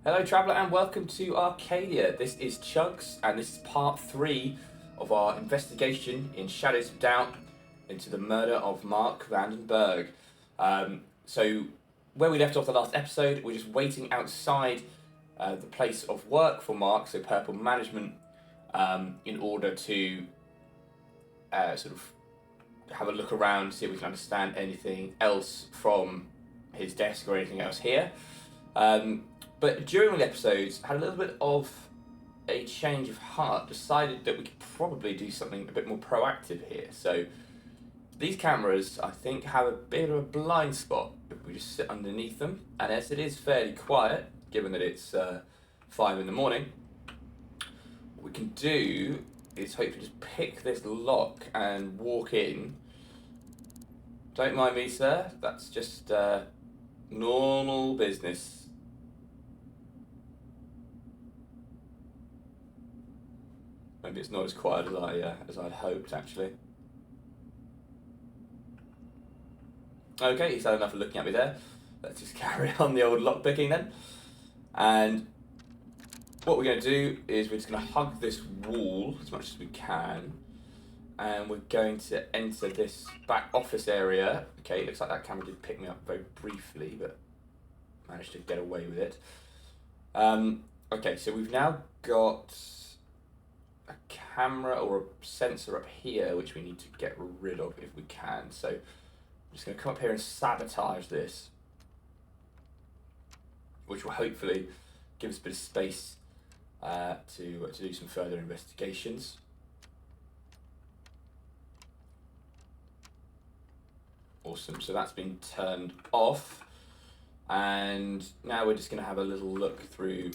Hello, Traveller, and welcome to Arcadia. This is Chugs, and this is part 3 of our investigation in Shadows of Doubt into the murder of Mark Vandenberg. So, where we left off the last episode, we're just waiting outside the place of work for Mark, so Purple Management, in order to sort of have a look around, see if we can understand anything else from his desk or anything else here. But during the episodes, had a little bit of a change of heart, decided that we could probably do something a bit more proactive here. So these cameras, I think, have a bit of a blind spot if we just sit underneath them. And as it is fairly quiet, given that it's 5 in the morning, what we can do is hopefully just pick this lock and walk in. Don't mind me, sir. That's just normal business. Maybe it's not as quiet as I'd hoped, actually. Okay, he's had enough of looking at me there. Let's just carry on the old lock picking then. And what we're going to do is we're just going to hug this wall as much as we can. And we're going to enter this back office area. Okay, looks like that camera did pick me up very briefly, but managed to get away with it. Okay, so we've now got a camera or a sensor up here which we need to get rid of if we can. So I'm just going to come up here and sabotage this, which will hopefully give us a bit of space to do some further investigations. Awesome, so that's been turned off, and now we're just going to have a little look through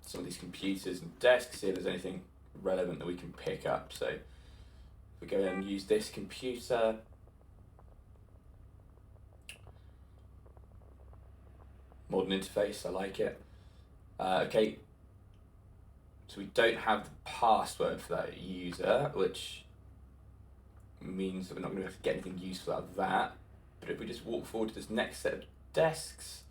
some of these computers and desks, see if there's anything relevant that we can pick up. So if we go and use this computer, modern interface, I like it. Okay, so we don't have the password for that user, which means that we're not going to be able to get anything useful out of that. But if we just walk forward to this next set of desks,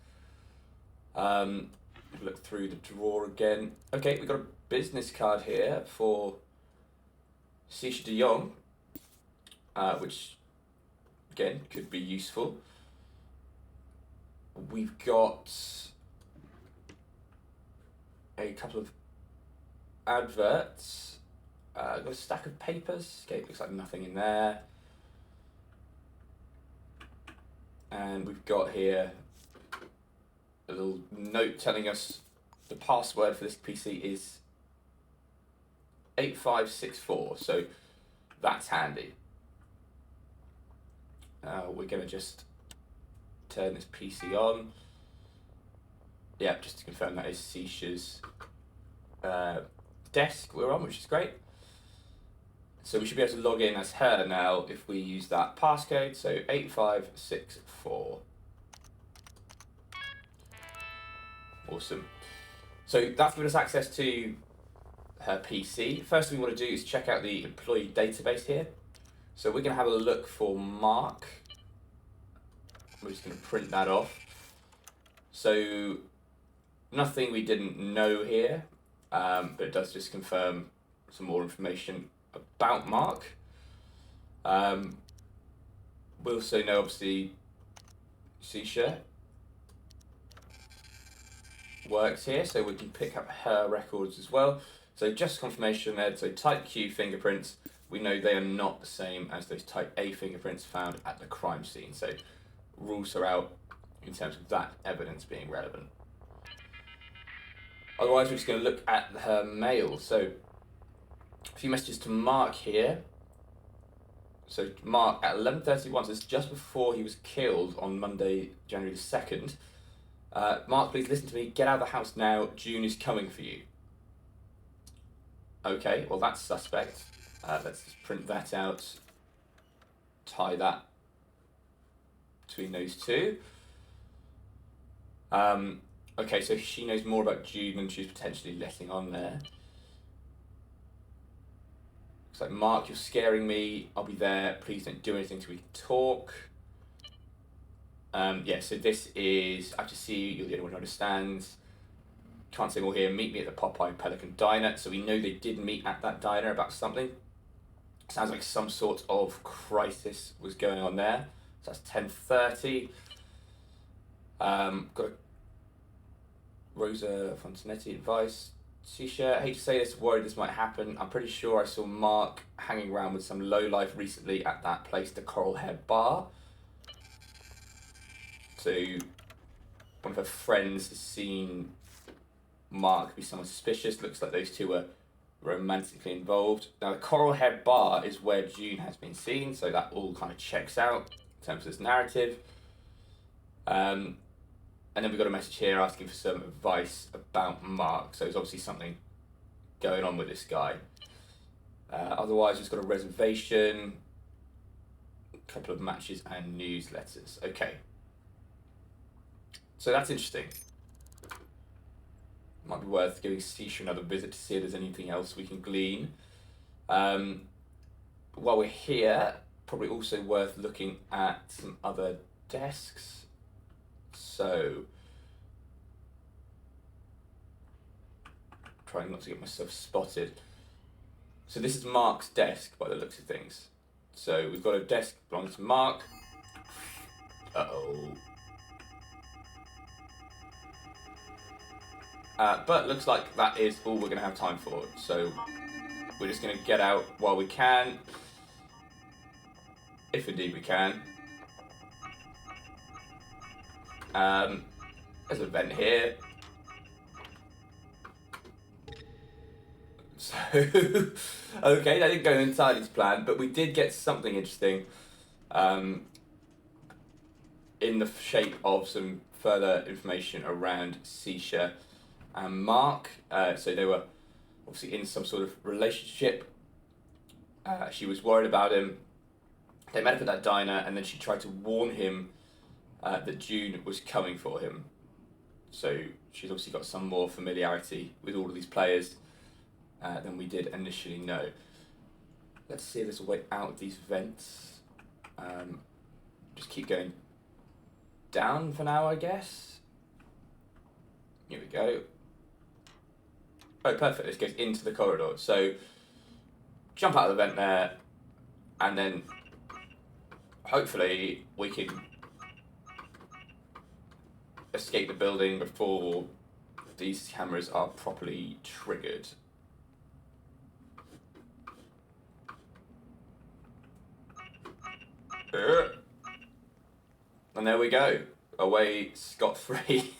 look through the drawer again. Okay, we've got a business card here for Sisha de Jong, which again could be useful. We've got a couple of adverts. Got a stack of papers. Okay, looks like nothing in there. And we've got here a little note telling us the password for this PC is 8564, so that's handy. We're going to just turn this PC on. Yeah, just to confirm that is Sisha's desk we're on, which is great. So we should be able to log in as her now if we use that passcode, so 8564. Awesome. So that's given us access to her PC. First thing we want to do is check out the employee database here. So we're going to have a look for Mark. We're just going to print that off. So nothing we didn't know here, but it does just confirm some more information about Mark. We also know, obviously, Sisha works here, so we can pick up her records as well. So just confirmation there, so type Q fingerprints, we know they are not the same as those type A fingerprints found at the crime scene. So rules are out in terms of that evidence being relevant. Otherwise, we're just going to look at her mail. So a few messages to Mark here. So Mark at 11:31, so it's just before he was killed on Monday, January the 2nd. Mark, please listen to me. Get out of the house now. June is coming for you. Okay, well that's suspect. Let's just print that out. Tie that between those two. Okay, so she knows more about June than she's potentially letting on there. Looks like, Mark, you're scaring me. I'll be there. Please don't do anything till we can talk. Yeah, so this is, I have to see you, you're the only one who understands. can't say more here. Meet me at the Popeye Pelican Diner. So we know they did meet at that diner about something. Sounds like some sort of crisis was going on there. So that's 10:30. Got a Rosa Fontanetti advice. Sisha, I hate to say this, worried this might happen. I'm pretty sure I saw Mark hanging around with some lowlife recently at that place, the Coral Hair Bar. So one of her friends has seen Mark be someone suspicious. Looks like those two were romantically involved. Now the Coral Hair Bar is where June has been seen, so that all kind of checks out in terms of this narrative. And then we got a message here asking for some advice about Mark. So there's obviously something going on with this guy. Otherwise, we've got a reservation, a couple of matches and newsletters. Okay. So that's interesting. Might be worth giving Sisha another visit to see if there's anything else we can glean. While we're here, probably also worth looking at some other desks. So, trying not to get myself spotted. So this is Mark's desk by the looks of things. So we've got a desk belonging to Mark. Uh-oh. But looks like that is all we're going to have time for. So we're just going to get out while we can. If indeed we can. There's an vent here. So, okay, that didn't go entirely to plan, but we did get something interesting in the shape of some further information around Sisha and Mark. So they were obviously in some sort of relationship. She was worried about him. They met up at that diner, and then she tried to warn him that June was coming for him. So she's obviously got some more familiarity with all of these players than we did initially know. Let's see if there's a way out of these vents. Just keep going down for now, I guess. Here we go. Oh, perfect. This goes into the corridor. So jump out of the vent there, and then hopefully we can escape the building before these cameras are properly triggered. And there we go, away scot-free.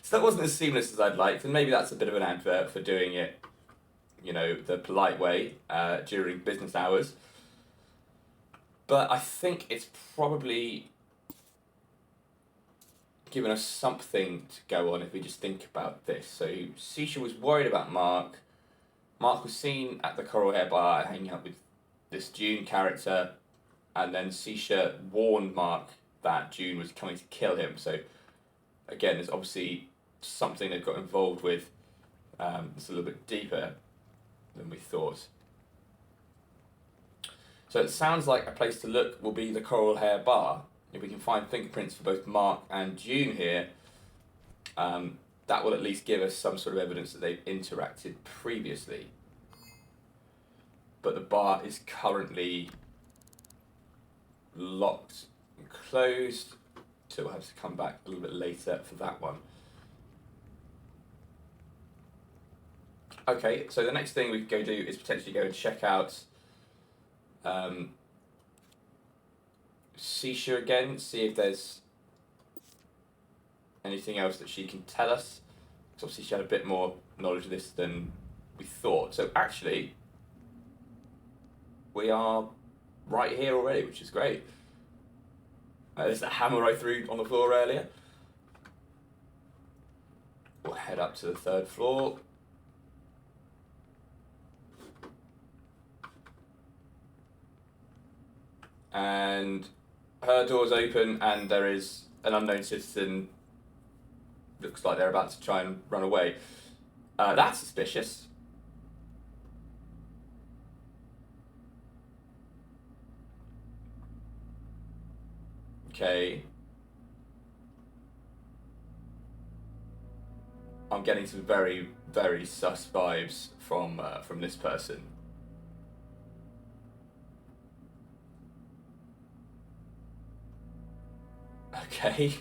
So that wasn't as seamless as I'd liked, and maybe that's a bit of an advert for doing it, you know, the polite way during business hours. But I think it's probably given us something to go on if we just think about this. So Sisha was worried about Mark. Mark was seen at the Coral Hair Bar hanging out with this June character, and then Sisha warned Mark that June was coming to kill him. So again, there's obviously something they've got involved with that's a little bit deeper than we thought. So it sounds like a place to look will be the Coral Hair Bar. If we can find fingerprints for both Mark and June here, that will at least give us some sort of evidence that they've interacted previously. But the bar is currently locked and closed, so we'll have to come back a little bit later for that one. Okay, so the next thing we could go do is potentially go and check out Sisha again, see if there's anything else that she can tell us. Because obviously she had a bit more knowledge of this than we thought. So actually, we are right here already, which is great. There's the hammer I threw on the floor earlier. We'll head up to the third floor. And her door's open, and there is an unknown citizen. Looks like they're about to try and run away. That's suspicious. Okay. I'm getting some very, very sus vibes from this person. Okay.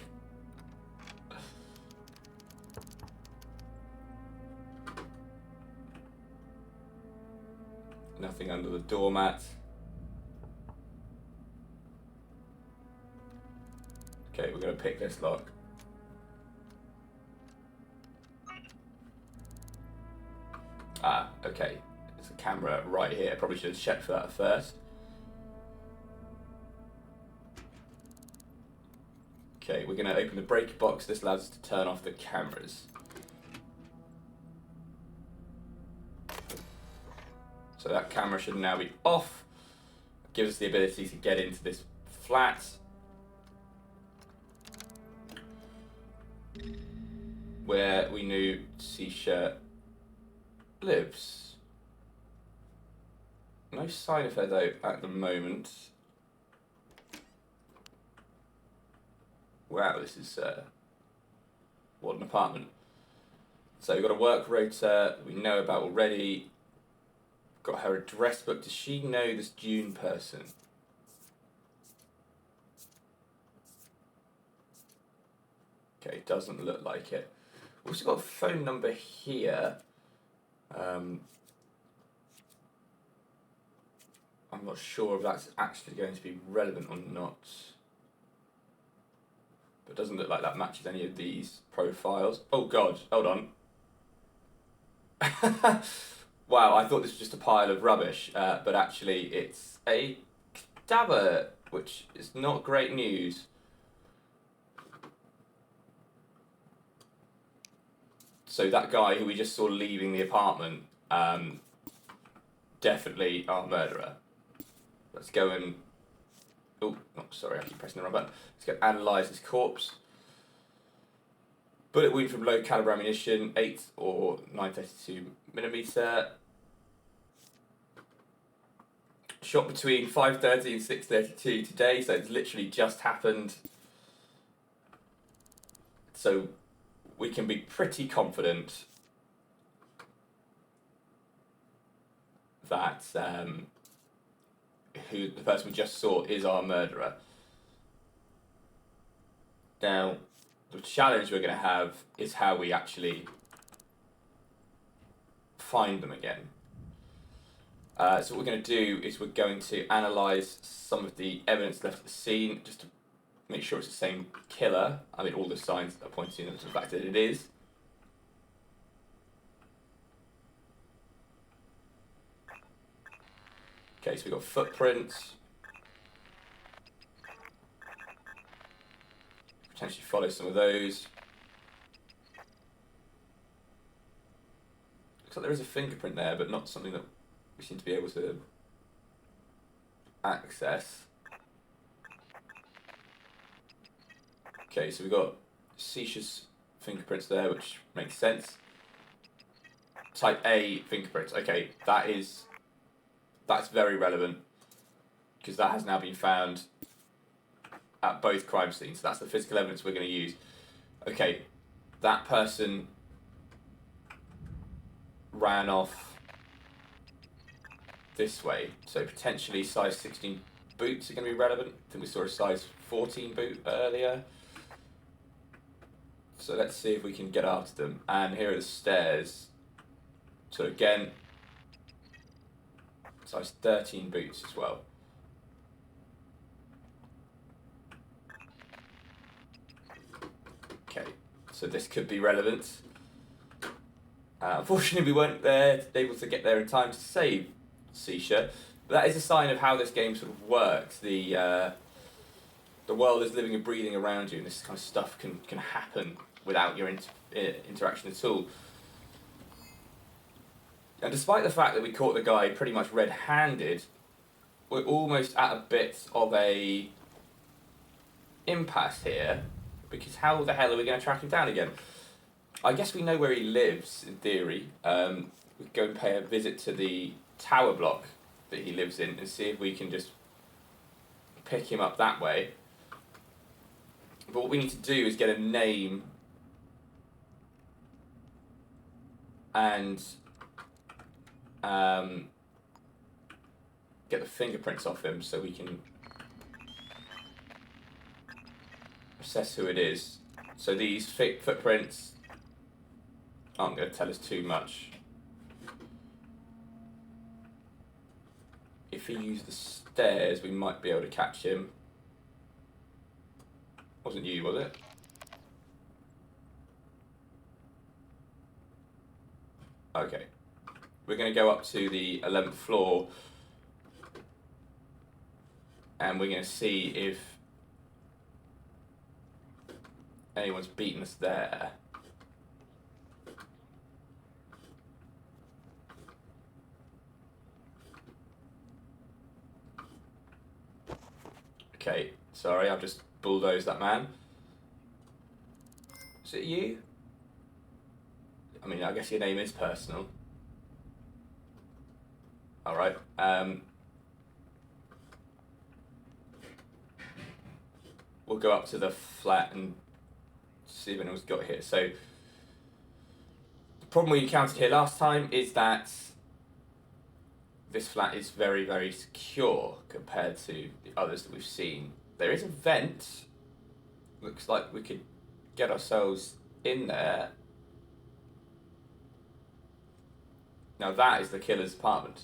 Nothing under the doormat. Okay, we're going to pick this lock. Ah, okay. There's a camera right here. Probably should have checked for that first. Okay, we're going to open the breaker box. This allows us to turn off the cameras. So that camera should now be off. It gives us the ability to get into this flat. Where we knew Sisha lives. No sign of her though at the moment. Wow, this is what an apartment. So we've got a work rota we know about already. Got her address book. Does she know this June person? Okay, doesn't look like it. We've also got a phone number here. I'm not sure if that's actually going to be relevant or not. But it doesn't look like that matches any of these profiles. Oh god, hold on. Wow, I thought this was just a pile of rubbish, but actually it's a cadaver, which is not great news. So that guy who we just saw leaving the apartment, definitely our murderer. Let's go and... Oh, sorry, I keep pressing the wrong button. Let's go analyse this corpse. Bullet wound from low caliber ammunition, 8 or 9.32mm. Shot between 5:30 and 6:32 today, so it's literally just happened. So we can be pretty confident that who the person we just saw is our murderer. Now, the challenge we're going to have is how we actually find them again. So what we're going to do is we're going to analyse some of the evidence left at the scene just to make sure it's the same killer. I mean, all the signs are pointing to the fact that it is. Okay, so we've got footprints. Potentially follow some of those. Looks like there is a fingerprint there, but not something that we seem to be able to access. Okay, so we've got Sisha's fingerprints there, which makes sense. Type A fingerprints. Okay, that's very relevant because that has now been found at both crime scenes. So that's the physical evidence we're going to use. Okay, that person ran off this way, so potentially size 16 boots are going to be relevant. I think we saw a size 14 boot earlier. So let's see if we can get after them. And here are the stairs. So again, size 13 boots as well. Okay, so this could be relevant. Unfortunately, we weren't able to get there in time to save Sisha, but that is a sign of how this game sort of works. The world is living and breathing around you, and this kind of stuff can happen without your interaction at all. And despite the fact that we caught the guy pretty much red-handed, we're almost at a bit of a impasse here, because how the hell are we going to track him down again? I guess we know where he lives, in theory. We go and pay a visit to the tower block that he lives in and see if we can just pick him up that way. But what we need to do is get a name and get the fingerprints off him so we can assess who it is. So these footprints aren't going to tell us too much. If he used the stairs, we might be able to catch him. Wasn't you, was it? Okay. We're going to go up to the 11th floor and we're going to see if anyone's beaten us there. Okay, sorry, I've just bulldozed that man. Is it you? I mean, I guess your name is personal. Alright, we'll go up to the flat and see if anyone's got here. So, the problem we encountered here last time is that this flat is very, very secure compared to the others that we've seen. There is a vent. Looks like we could get ourselves in there. Now that is the killer's apartment.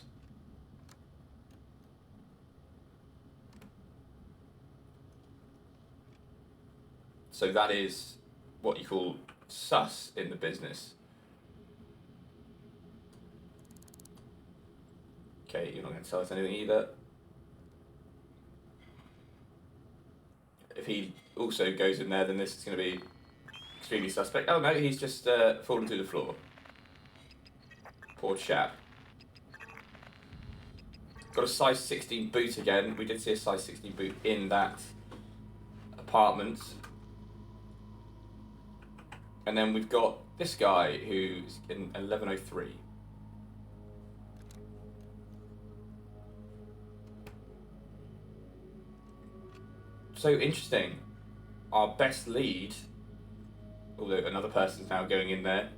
So that is what you call sus in the business. Okay, you're not going to tell us anything either. If he also goes in there, then this is going to be extremely suspect. Oh no, he's just fallen through the floor. Poor chap. Got a size 16 boot again. We did see a size 16 boot in that apartment. And then we've got this guy who's in 1103. So interesting. Our best lead, although another person's now going in there.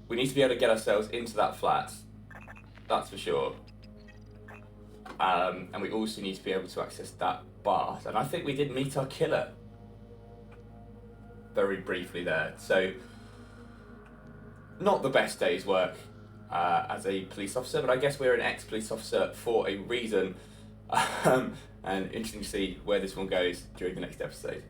We need to be able to get ourselves into that flat. That's for sure. And we also need to be able to access that bar. And I think we did meet our killer very briefly there. So, not the best day's work as a police officer, but I guess we're an ex-police officer for a reason. And interesting to see where this one goes during the next episode.